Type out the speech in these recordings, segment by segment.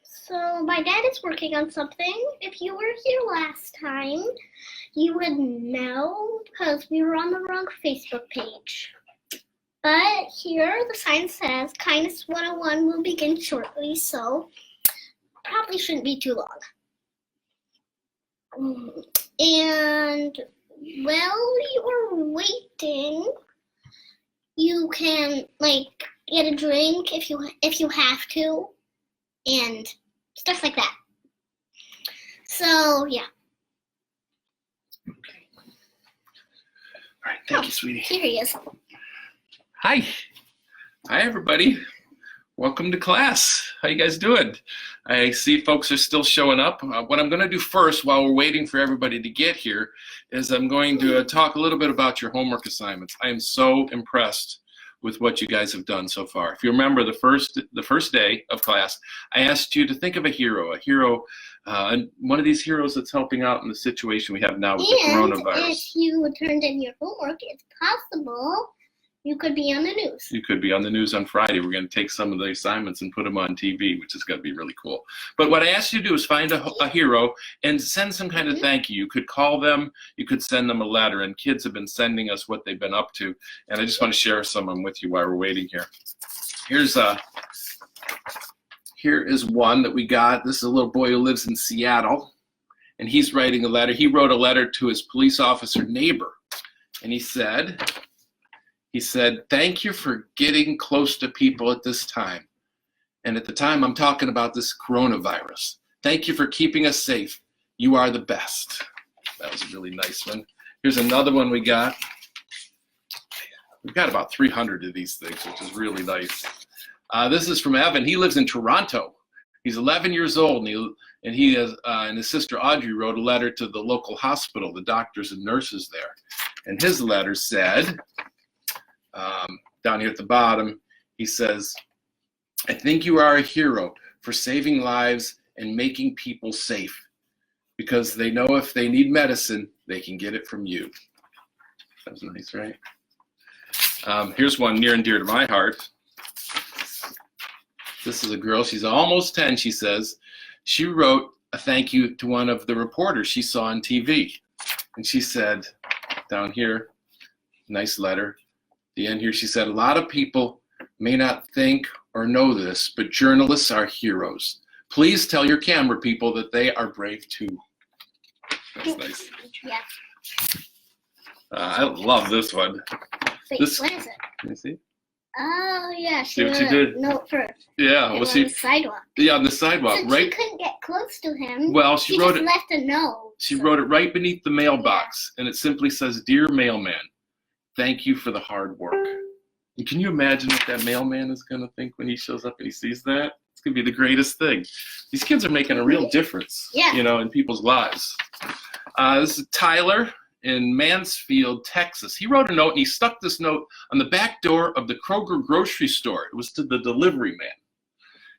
So my dad is working on something. If you were here last time, you would know because we were on the wrong Facebook page. But here the sign says Kindness 101 will begin shortly, so probably shouldn't be too long. And while you're waiting, you can get a drink if you have to, and stuff like that. So yeah. Okay. All right, thank you, sweetie. Here he is. Hi. Hi, everybody. Welcome to class. How you guys doing? I see folks are still showing up. What I'm going to do first, while we're waiting for everybody to get here, is I'm going to talk a little bit about your homework assignments. I am so impressed with what you guys have done so far. If you remember the first day of class, I asked you to think of a hero, and one of these heroes that's helping out in the situation we have now with the coronavirus. And if you turned in your homework, it's possible you could be on the news. You could be on the news on Friday. We're going to take some of the assignments and put them on TV, which is going to be really cool. But what I asked you to do is find a hero and send some kind of thank you. You could call them, you could send them a letter, and kids have been sending us what they've been up to. And I just want to share some of them with you while we're waiting here. Here is one that we got. This is a little boy who lives in Seattle, and he's writing a letter. He wrote a letter to his police officer neighbor, and he said, thank you for getting close to people at this time. And at the time, I'm talking about this coronavirus. Thank you for keeping us safe. You are the best. That was a really nice one. Here's another one we got. We've got about 300 of these things, which is really nice. This is from Evan. He lives in Toronto. He's 11 years old, and he and his sister Audrey wrote a letter to the local hospital, the doctors and nurses there. And his letter said, down here at the bottom, he says, I think you are a hero for saving lives and making people safe, because they know if they need medicine, they can get it from you. That was nice, right? Here's one near and dear to my heart. This is a girl. She's almost 10, she says. She wrote a thank you to one of the reporters she saw on TV. And she said, down here, nice letter. The end here, she said, a lot of people may not think or know this, but journalists are heroes. Please tell your camera people that they are brave too. That's nice. Yeah. I love this one. Wait, This, what is it? let me see. Oh, yeah, she See what wrote she did? a note for him Yeah, on well, the sidewalk. Yeah, on the sidewalk, Since right? she couldn't get close to him, Well, she wrote just it. left a note. She wrote it right beneath the mailbox, and it simply says, "Dear mailman, thank you for the hard work." And can you imagine what that mailman is going to think when he shows up and he sees that? It's going to be the greatest thing. These kids are making a real difference, in people's lives. This is Tyler in Mansfield, Texas. He wrote a note, and he stuck this note on the back door of the Kroger grocery store. It was to the delivery man.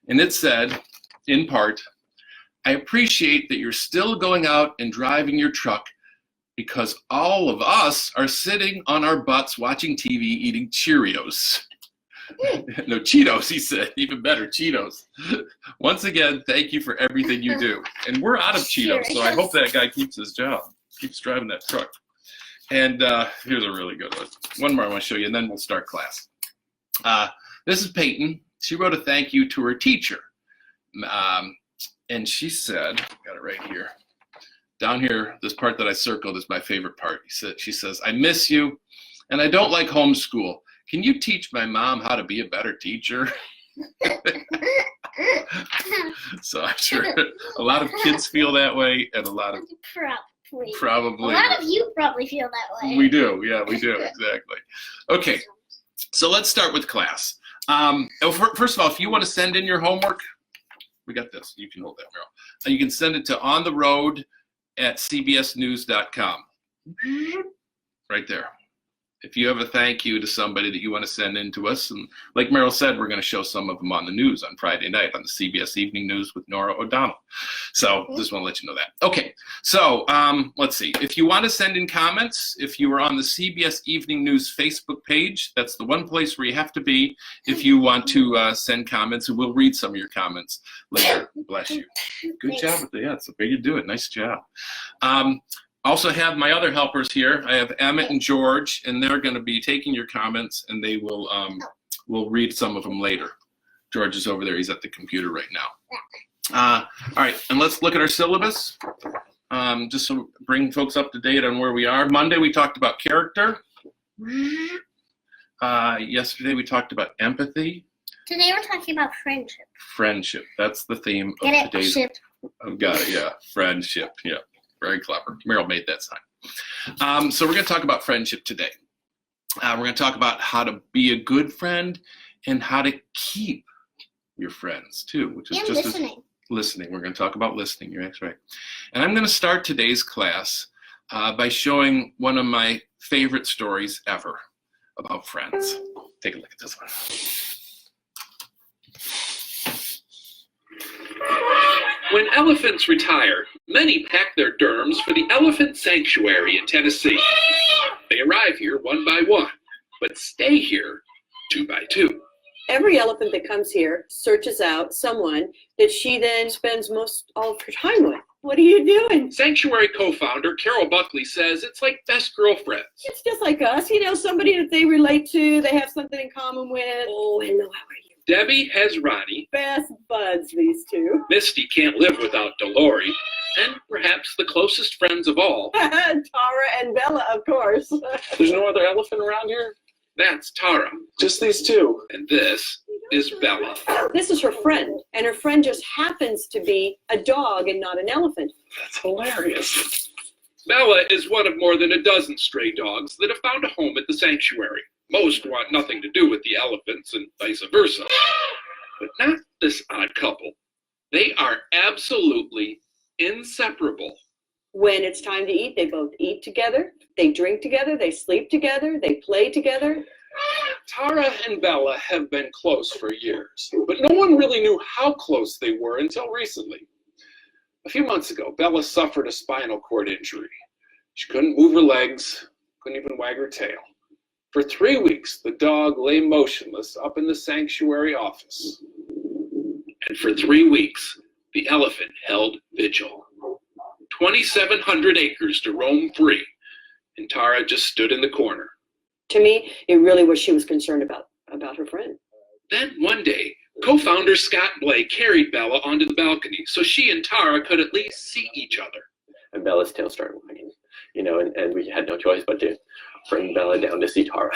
And it said, in part, I appreciate that you're still going out and driving your truck, because all of us are sitting on our butts watching TV eating Cheerios. No, Cheetos, he said. Even better, Cheetos. Once again, thank you for everything you do. And we're out of Cheetos, so I hope that guy keeps his job, keeps driving that truck. And here's a really good one. One more I want to show you, and then we'll start class. This is Peyton. She wrote a thank you to her teacher. And she said, got it right here. Down here, this part that I circled is my favorite part. She says, I miss you, and I don't like homeschool. Can you teach my mom how to be a better teacher? So I'm sure a lot of kids feel that way, and a lot of probably. A lot of you probably feel that way. We do, yeah, we do, exactly. Okay, so let's start with class. First of all, if you want to send in your homework, we got this. You can hold that, Meryl. You can send it to ontheroad@cbsnews.com. Right there. If you have a thank you to somebody that you want to send in to us, and like Meryl said, we're going to show some of them on the news on Friday night on the CBS Evening News with Nora O'Donnell. So just want to let you know that. Okay, so let's see. If you want to send in comments, if you are on the CBS Evening News Facebook page, that's the one place where you have to be if you want to send comments, and we'll read some of your comments later. Bless you. Good job with that. Yeah, it's the way you do it. Nice job. Also have my other helpers here. I have Emmett and George, and they're going to be taking your comments, and they will we'll read some of them later. George is over there. He's at the computer right now. All right, and let's look at our syllabus, just to bring folks up to date on where we are. Monday, we talked about character. Yesterday, we talked about empathy. Today, we're talking about friendship. Friendship. That's the theme of today's. Ship. I've got it, yeah. Friendship, yeah. Very clever. Meryl made that sign. So we're going to talk about friendship today. We're going to talk about how to be a good friend and how to keep your friends too, which is just listening. Listening. We're going to talk about listening. You're actually right. And I'm going to start today's class by showing one of my favorite stories ever about friends. Take a look at this one. When elephants retire, many pack their derms for the elephant sanctuary in Tennessee. They arrive here one by one, but stay here two by two. Every elephant that comes here searches out someone that she then spends most all of her time with. What are you doing? Sanctuary co-founder Carol Buckley says it's like best girlfriends. It's just like us, somebody that they relate to, they have something in common with. Oh, hello, how are you? Debbie has Ronnie. Best buds, these two. Misty can't live without Dolores. And perhaps the closest friends of all. Tara and Bella, of course. There's no other elephant around here? That's Tara. Just these two. And this is Bella. This is her friend, and her friend just happens to be a dog and not an elephant. That's hilarious. Bella is one of more than a dozen stray dogs that have found a home at the sanctuary. Most want nothing to do with the elephants and vice versa. But not this odd couple. They are absolutely inseparable. When it's time to eat, they both eat together, they drink together, they sleep together, they play together. Tara and Bella have been close for years, but no one really knew how close they were until recently. A few months ago, Bella suffered a spinal cord injury. She couldn't move her legs, couldn't even wag her tail. For 3 weeks, the dog lay motionless up in the sanctuary office. And for 3 weeks, the elephant held vigil. 2,700 acres to roam free, and Tara just stood in the corner. To me, it really was she was concerned about her friend. Then one day, co-founder Scott Blake carried Bella onto the balcony so she and Tara could at least see each other. And Bella's tail started wagging, and we had no choice but to bring Bella down to see Tara.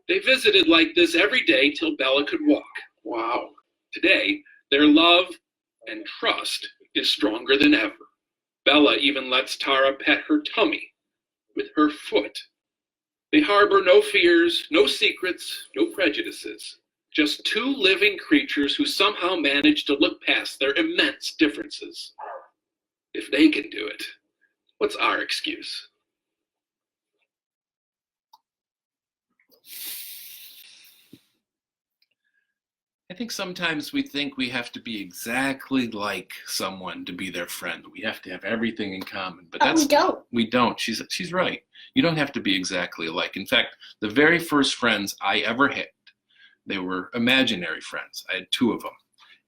They visited like this every day till Bella could walk. Wow. Today, their love and trust is stronger than ever. Bella even lets Tara pet her tummy with her foot. They harbor no fears, no secrets, no prejudices. Just two living creatures who somehow manage to look past their immense differences. If they can do it, what's our excuse? I think sometimes we think we have to be exactly like someone to be their friend. We have to have everything in common, but we don't. We don't. She's right. You don't have to be exactly alike. In fact, the very first friends I ever had, they were imaginary friends. I had 2 of them,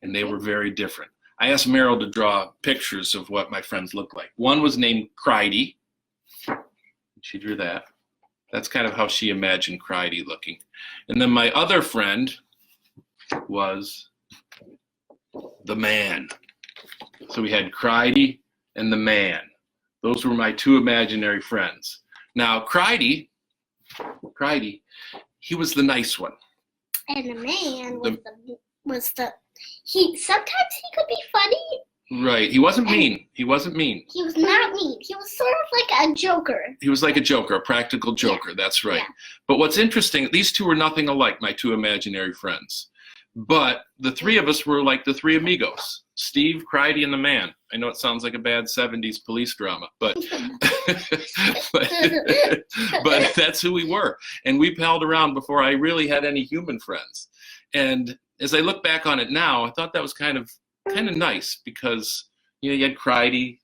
and they were very different. I asked Meryl to draw pictures of what my friends looked like. One was named Cridey. She drew that. That's kind of how she imagined Cridey looking. And then my other friend was the Man. So we had Cridey and the Man. Those were my 2 imaginary friends. Now Cridey, he was the nice one. And the Man he sometimes he could be funny. Right. He wasn't mean. He wasn't mean. He was not mean. He was sort of like a joker. He was like a joker, a practical joker. Yeah. That's right. Yeah. But what's interesting, these 2 were nothing alike, my 2 imaginary friends. But the three of us were like the three amigos: Steve, Cridey, and the man. I know it sounds like a bad 70s police drama, but but that's who we were. And we palled around before I really had any human friends. And as I look back on it now, I thought that was kind of nice because, you had Cridey,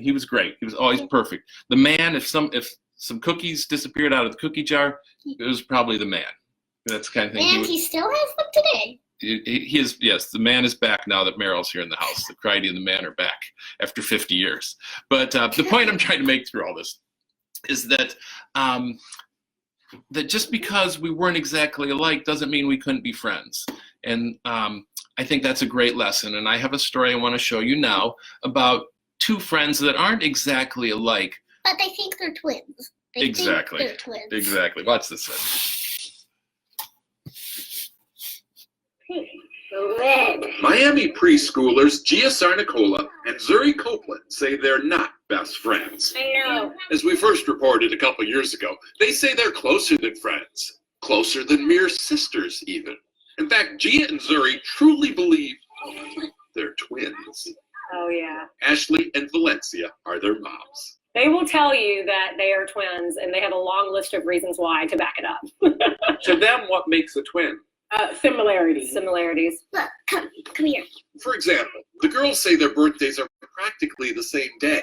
he was great. He was always perfect. The man, if some cookies disappeared out of the cookie jar, it was probably the man. That's the kind of thing. And he still has them today. He is, yes, the man is back now that Meryl's here in the house. The Cridey and the man are back after 50 years. But the point I'm trying to make through all this is that that just because we weren't exactly alike doesn't mean we couldn't be friends. And I think that's a great lesson. And I have a story I want to show you now about two friends that aren't exactly alike. But they think they're twins. Exactly. Think they're twins. Exactly. Watch this then. Miami preschoolers Gia Sarnicola and Zuri Copeland say they're not best friends. I know. As we first reported a couple years ago, they say they're closer than friends, closer than mere sisters even. In fact, Gia and Zuri truly believe they're twins. Oh, yeah. Ashley and Valencia are their moms. They will tell you that they are twins, and they have a long list of reasons why to back it up. To them, what makes a twin? Similarities. Look, come here. For example, the girls say their birthdays are practically the same day,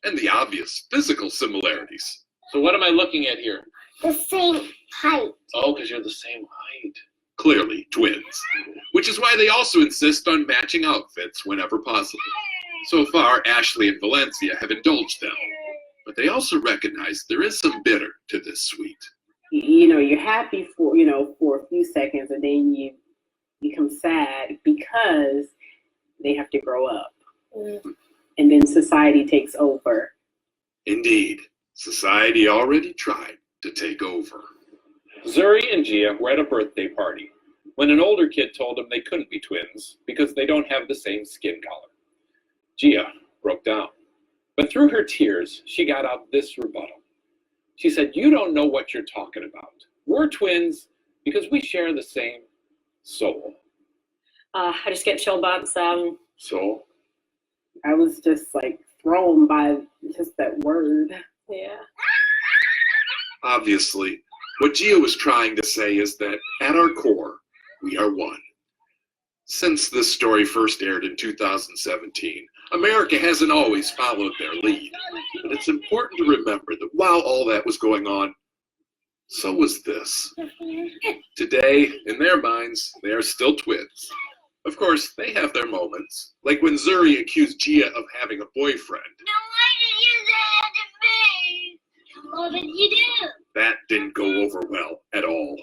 and the obvious physical similarities. So what am I looking at here? The same height. Oh, because you're the same height. Clearly twins, which is why they also insist on matching outfits whenever possible. So far, Ashley and Valencia have indulged them, but they also recognize there is some bitter to this sweet. You're happy for a few seconds, and then you become sad because they have to grow up. And then society takes over. Indeed, society already tried to take over. Zuri and Gia were at a birthday party when an older kid told them they couldn't be twins because they don't have the same skin color. Gia broke down, but through her tears, she got out this rebuttal. She said, "You don't know what you're talking about. We're twins because we share the same soul." I just get chill bumps. Soul? I was just thrown by just that word. Yeah. Obviously, what Gia was trying to say is that at our core, we are one. Since this story first aired in 2017, America hasn't always followed their lead. But it's important to remember that while all that was going on, so was this. Today, in their minds, they are still twins. Of course, they have their moments, like when Zuri accused Gia of having a boyfriend. Now why did you say that to me? What did you do? That didn't go over well at all.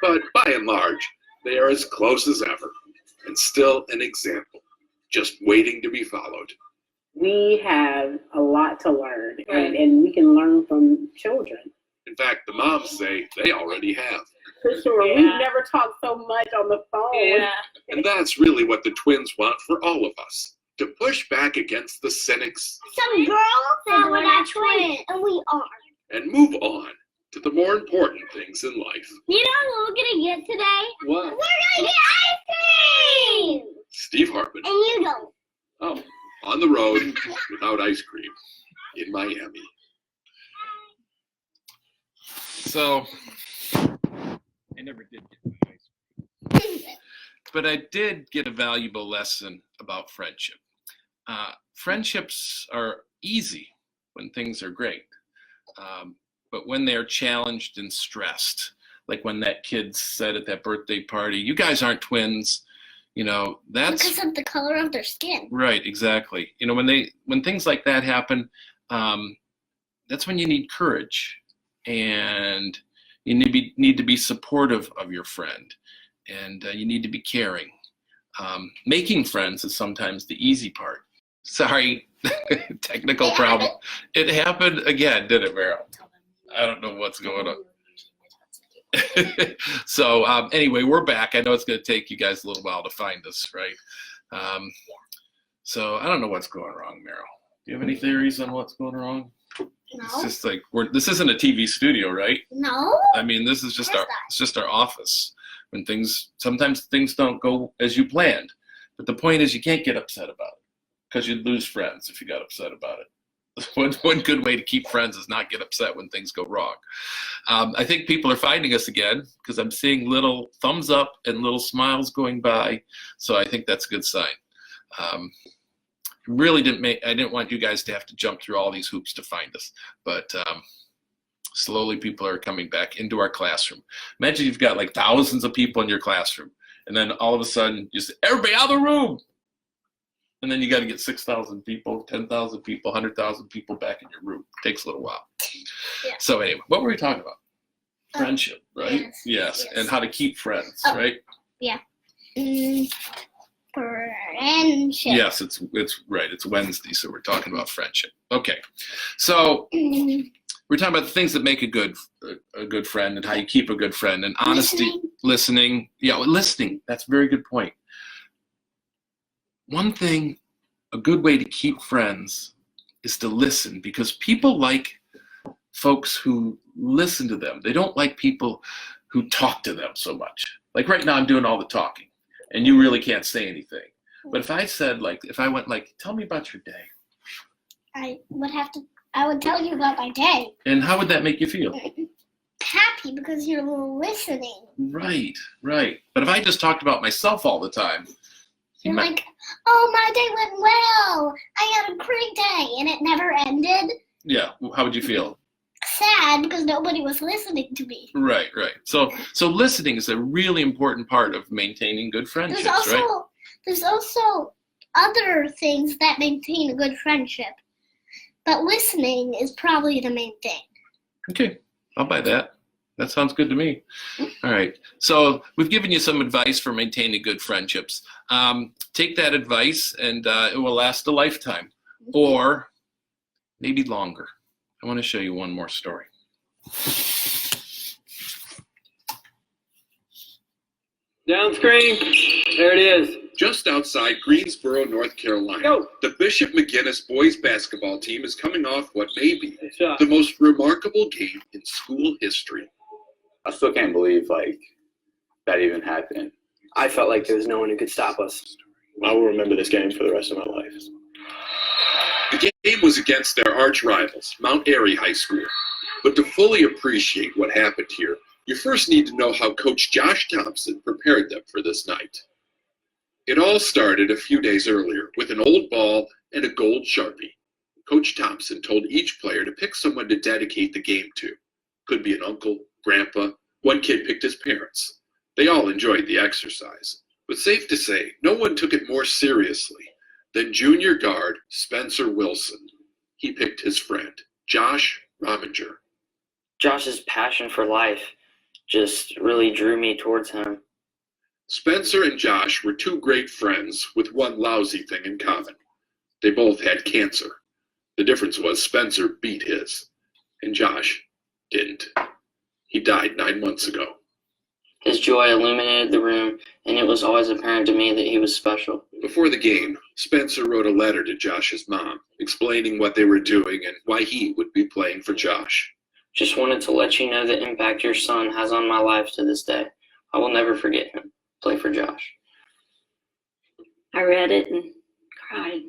But by and large, they are as close as ever, and still an example, just waiting to be followed. We have a lot to learn, and we can learn from children. In fact, the moms say they already have. For sure. Yeah. We've never talked so much on the phone. Yeah. And that's really what the twins want for all of us, to push back against the cynics Some girls say we're not twins, and we are. and move on to the more important things in life. You know what we're gonna get today? What? We're gonna get ice cream! Steve Hartman, And you don't. oh, on the road without ice cream in Miami. So, I never did get my ice cream. But I did get a valuable lesson about friendship. Friendships are easy when things are great. But when they're challenged and stressed, like when that kid said at that birthday party, "You guys aren't twins," that's Because of the color of their skin. right, exactly. When things like that happen, that's when you need courage, and you need to be supportive of your friend, and you need to be caring. Making friends is sometimes the easy part. Sorry, technical problem. It happened again, didn't it, Meryl? I don't know what's going on. So anyway, we're back. I know it's going to take you guys a little while to find us, right? So I don't know what's going wrong, Meryl. Do you have any theories on what's going wrong? It's No. just this isn't a TV studio, right? No. I mean, this is just Where's it's just our office. Sometimes things don't go as you planned. But the point is, you can't get upset about it because you'd lose friends if you got upset about it. One good way to keep friends is not get upset when things go wrong. I think people are finding us again because I'm seeing little thumbs up and little smiles going by. So I think that's a good sign. I didn't want you guys to have to jump through all these hoops to find us, but slowly people are coming back into our classroom. Imagine you've got like thousands of people in your classroom, and then all of a sudden you say, everybody out of the room. And then you got to get 6,000 people, 10,000 people, 100,000 people back in your room. It takes a little while. Yeah. So anyway, what were we talking about? Friendship, right? Yes. And how to keep friends, right? Yeah. Friendship. Yes, it's right. It's Wednesday, so we're talking about friendship. Okay. So we're talking about the things that make a good friend and how you keep a good friend, and honesty, listening. Yeah, listening. That's a very good point. One thing, a good way to keep friends is to listen, because people like folks who listen to them. They don't like people who talk to them so much. Like right now I'm doing all the talking and you really can't say anything. But if I went tell me about your day. I would tell you about my day. And how would that make you feel? Happy, because you're listening. Right. But if I just talked about myself all the time, you're like, oh, my day went well. I had a great day, and it never ended. Yeah, how would you feel? Sad, because nobody was listening to me. Right. So listening is a really important part of maintaining good friendships, right? There's also other things that maintain a good friendship, but listening is probably the main thing. Okay, I'll buy that. That sounds good to me. All right. So we've given you some advice for maintaining good friendships. Take that advice and it will last a lifetime, or maybe longer. I want to show you one more story. Down screen. There it is. Just outside Greensboro, North Carolina, the Bishop McGinnis boys basketball team is coming off what may be the most remarkable game in school history. I still can't believe that even happened. I felt like there was no one who could stop us. I will remember this game for the rest of my life. The game was against their arch rivals, Mount Airy High School. But to fully appreciate what happened here, you first need to know how Coach Josh Thompson prepared them for this night. It all started a few days earlier with an old ball and a gold Sharpie. Coach Thompson told each player to pick someone to dedicate the game to. Could be an uncle, grandpa. One kid picked his parents. They all enjoyed the exercise. But safe to say, no one took it more seriously than junior guard Spencer Wilson. He picked his friend, Josh Rominger. Josh's passion for life just really drew me towards him. Spencer and Josh were two great friends with one lousy thing in common. They both had cancer. The difference was Spencer beat his, and Josh didn't. He died 9 months ago. His joy illuminated the room, and it was always apparent to me that he was special. Before the game, Spencer wrote a letter to Josh's mom, explaining what they were doing and why he would be playing for Josh. Just wanted to let you know the impact your son has on my life to this day. I will never forget him. Play for Josh. I read it and cried.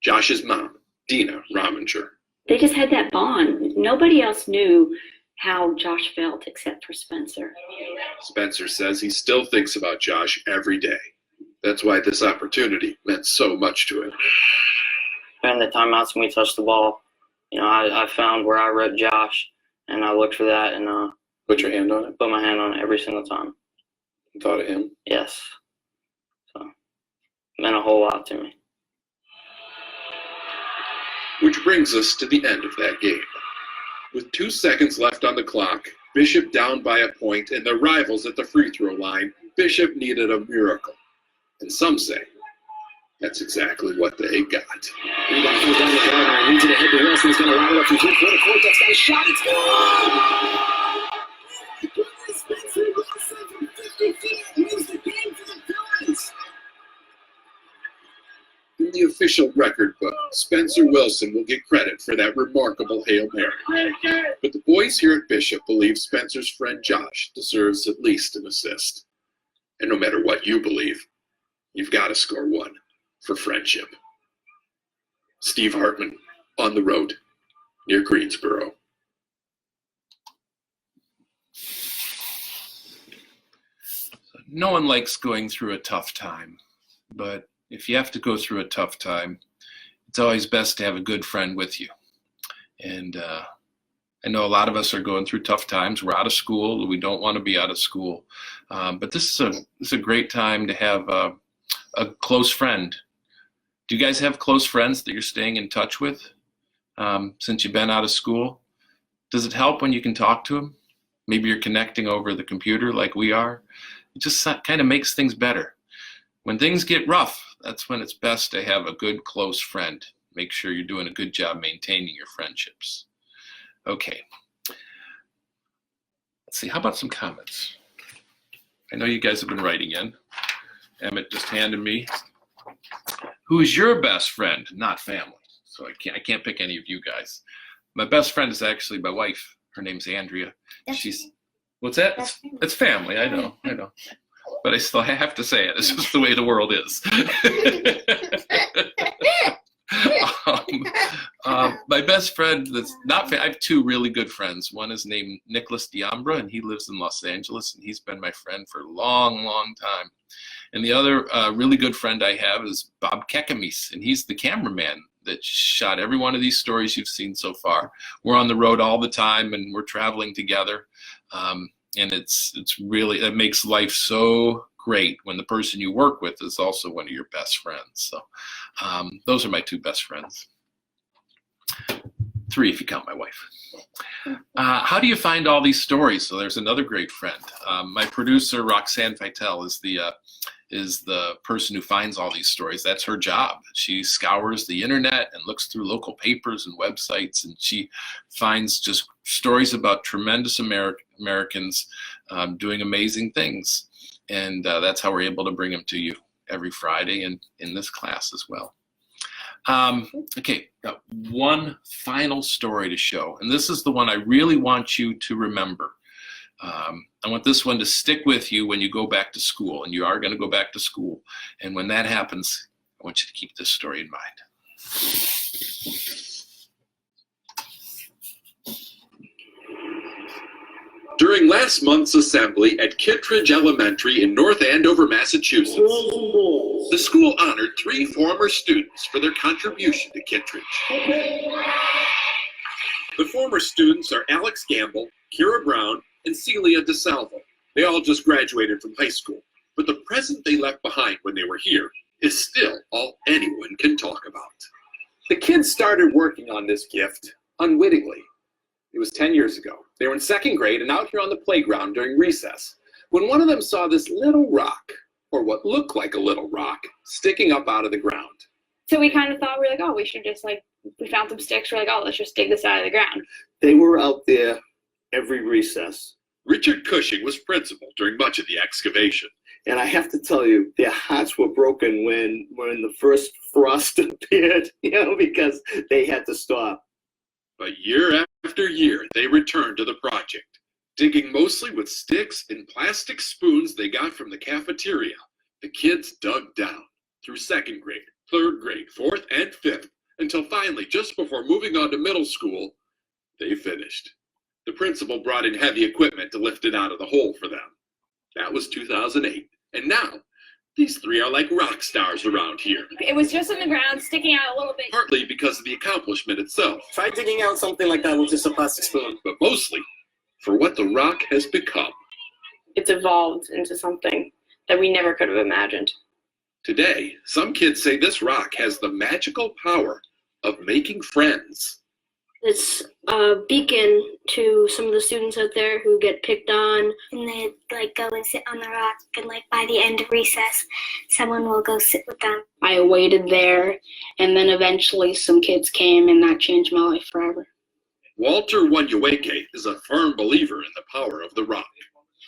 Josh's mom, Dina Rominger. They just had that bond. Nobody else knew how Josh felt except for Spencer. Spencer says he still thinks about Josh every day. That's why this opportunity meant so much to him. And the timeouts when we touched the ball, I found where I wrote Josh, and I looked for that and put your hand on it? Put my hand on it every single time. You thought of him? Yes. So it meant a whole lot to me. Which brings us to the end of that game. With 2 seconds left on the clock, Bishop down by a point, and their rivals at the free throw line, Bishop needed a miracle. And some say that's exactly what they got. Rebound comes down to Gardner. Leads it ahead to Wilson. He's going to ride it up from three-quarter court. That's got a shot. It's good! Spencer Wilson from 50 feet moves the game for the Phillies. In the official record book, Spencer Wilson will get credit for that remarkable Hail Mary. But the boys here at Bishop believe Spencer's friend Josh deserves at least an assist. And no matter what you believe, you've got to score 1 for friendship. Steve Hartman, On the Road, near Greensboro. No one likes going through a tough time, but if you have to go through a tough time, it's always best to have a good friend with you. And I know a lot of us are going through tough times. We're out of school. We don't want to be out of school. But this is a great time to have a close friend. Do you guys have close friends that you're staying in touch with since you've been out of school? Does it help when you can talk to them? Maybe you're connecting over the computer like we are. It just kind of makes things better. When things get rough, that's when it's best to have a good close friend. Make sure you're doing a good job maintaining your friendships. Okay. Let's see, how about some comments? I know you guys have been writing in. Emmett just handed me. Who's your best friend? Not family. So I can't pick any of you guys. My best friend is actually my wife. Her name's Andrea. What's that? It's family. I know. But I still have to say it. It's just the way the world is. My best friend that's not I have 2 really good friends. One is named Nicholas Diambra, and he lives in Los Angeles, and he's been my friend for a long, long time. And the other really good friend I have is Bob Kekamis, and he's the cameraman that shot every one of these stories you've seen so far. We're on the road all the time, and we're traveling together. And it's really, it makes life so great when the person you work with is also one of your best friends. So those are my 2 best friends. 3 if you count my wife. How do you find all these stories? So there's another great friend. My producer, Roxanne Feitel, is the person who finds all these stories. That's her job. She scours the internet and looks through local papers and websites, and she finds just stories about tremendous Americans doing amazing things. And that's how we're able to bring them to you every Friday and in this class as well. Okay, got one final story to show, and this is the one I really want you to remember. I want this one to stick with you when you go back to school, and you are going to go back to school. And when that happens, I want you to keep this story in mind. During last month's assembly at Kittredge Elementary in North Andover, Massachusetts, the school honored 3 former students for their contribution to Kittredge. The former students are Alex Gamble, Kira Brown, and Celia DeSalvo. They all just graduated from high school, but the present they left behind when they were here is still all anyone can talk about. The kids started working on this gift unwittingly. It was 10 years ago. They were in 2nd grade and out here on the playground during recess when one of them saw this little rock, or what looked like a little rock, sticking up out of the ground. So we kind of thought, we're like, oh, we should just we found some sticks. We're like, oh, let's just dig this out of the ground. They were out there every recess. Richard Cushing was principal during much of the excavation. And I have to tell you, their hearts were broken when the first frost appeared, because they had to stop. But year after year, they returned to the project, digging mostly with sticks and plastic spoons they got from the cafeteria. The kids dug down through 2nd grade, 3rd grade, 4th, and 5th, until finally, just before moving on to middle school, they finished. The principal brought in heavy equipment to lift it out of the hole for them. That was 2008. And now, these 3 are like rock stars around here. It was just in the ground, sticking out a little bit. Partly because of the accomplishment itself. Try digging out something like that with just a plastic spoon. But mostly for what the rock has become. It's evolved into something that we never could have imagined. Today, some kids say this rock has the magical power of making friends. It's a beacon to some of the students out there who get picked on. And they go and sit on the rock, and by the end of recess, someone will go sit with them. I waited there, and then eventually some kids came, and that changed my life forever. Walter Wanyuweke is a firm believer in the power of the rock.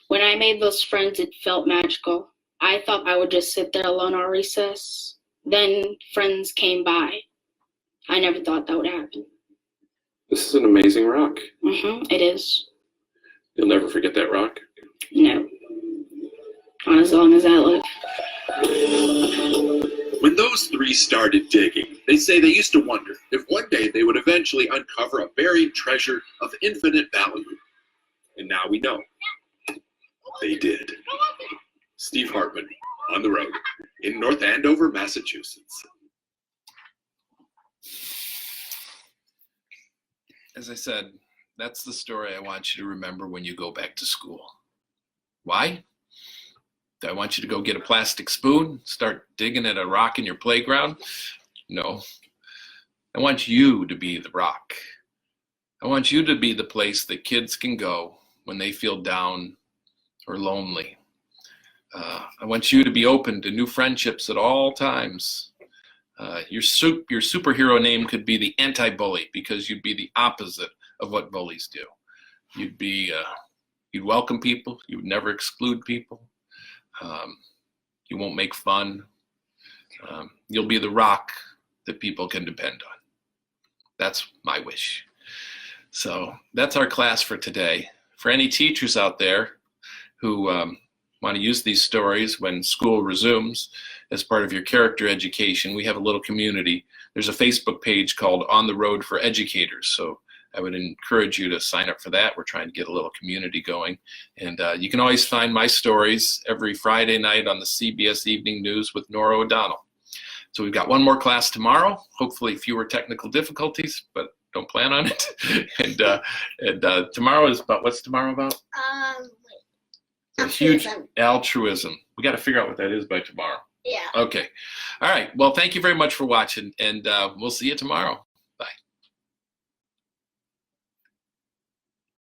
When I made those friends, it felt magical. I thought I would just sit there alone on recess. Then friends came by. I never thought that would happen. This is an amazing rock. It is. You'll never forget that rock? No. as long as I live. When those three started digging, they say they used to wonder if one day they would eventually uncover a buried treasure of infinite value. And now we know. They did. Steve Hartman, On the Road, in North Andover, Massachusetts. As I said, that's the story I want you to remember when you go back to school. Why? Do I want you to go get a plastic spoon, start digging at a rock in your playground? No. I want you to be the rock. I want you to be the place that kids can go when they feel down or lonely. I want you to be open to new friendships at all times. Your superhero name could be the anti-bully, because you'd be the opposite of what bullies do. You'd welcome people. You would never exclude people. You won't make fun. You'll be the rock that people can depend on. That's my wish. So that's our class for today. For any teachers out there who want to use these stories when school resumes as part of your character education, we have a little community. There's a Facebook page called On the Road for Educators. So I would encourage you to sign up for that. We're trying to get a little community going. And you can always find my stories every Friday night on the CBS Evening News with Nora O'Donnell. So we've got one more class tomorrow, hopefully fewer technical difficulties, but don't plan on it. and tomorrow is about, what's tomorrow about? A huge altruism. We got to figure out what that is by tomorrow. Yeah. Okay. All right. Well, thank you very much for watching, and we'll see you tomorrow.